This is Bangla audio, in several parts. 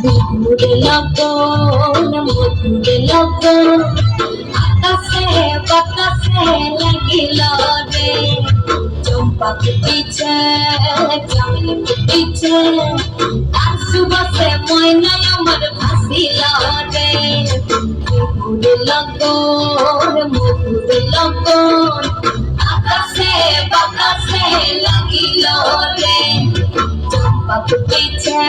মধুর লগন মধুর লগন আকাশে বাতাসে লাগিল রে চম্পা ফুটিছে চামেল ফুটিছে তার সুবাসে ময়নায় আমার ভাসিল রে মধুর লগন আকাশে বাতাসে লাগিল রে চম্পা ফুটিছে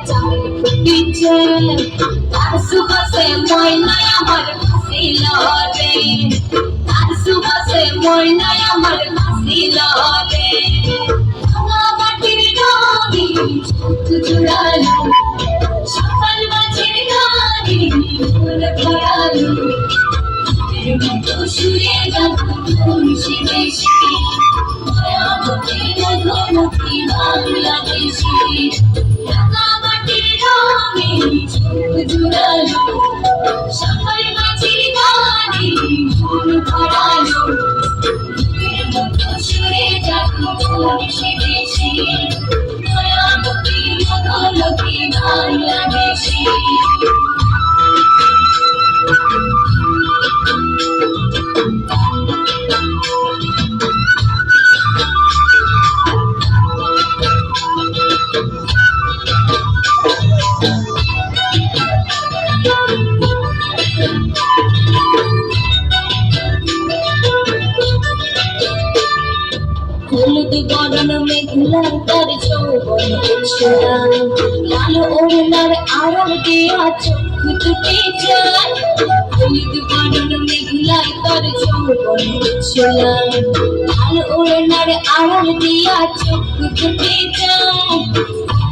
চামেল ফুটিছে তার সুবাসে ময়নায় আমার ভাসিল রে তার সুবাসে ময়নায় আমার ভাসিল রে মাটির ডালি জুড়ালো সকাল মাঝের গানি ফুল ভরালো সুরে যাবি বেশি মায়াবতী মধুমতি বাংলাদেশি মাটির ডালি জুড়ালো সকাল মাঝের গানি ফুল ভরালো সুরে যাবি বেশি মায়াবতী মধুমতি বাংলাদেশি হলুদ বরণ মেঘলা তার যৌবন ছোড়া লাল ওড়নার আড়াল দিয়া চোখ দুটি যায় হলুদ বরণ মেঘলা তার যৌবন ছোড়া লাল ওড়নার আড়াল দিয়া চোখ দুটি যায়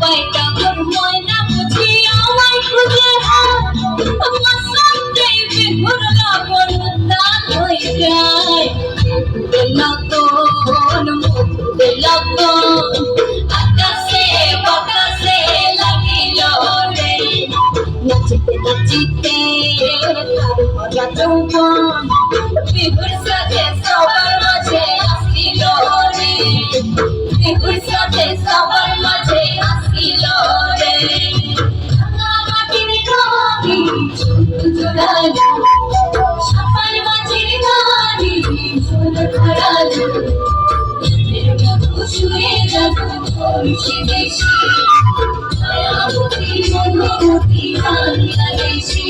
পায়টা ঘর ময়না বুঝি আমায় খুঁজে আমার সঙ্গে বিঘুর লগন দান হয়ে যায় লগন লগন আকাশে বাতাসে লাগিল রে নাচিতে নাচিতে তার ভরা যৌবন বিহুর সাথে সবার মাঝে আসিল রে বিহুর সাথে সবার মাঝে আসিল রে মাটির গানি জোড়ালো সকাল মাঝের গানি ফুল ভরালো সুরে যাবি বেশি মায়াবতী মধুমতি বাংলাদেশি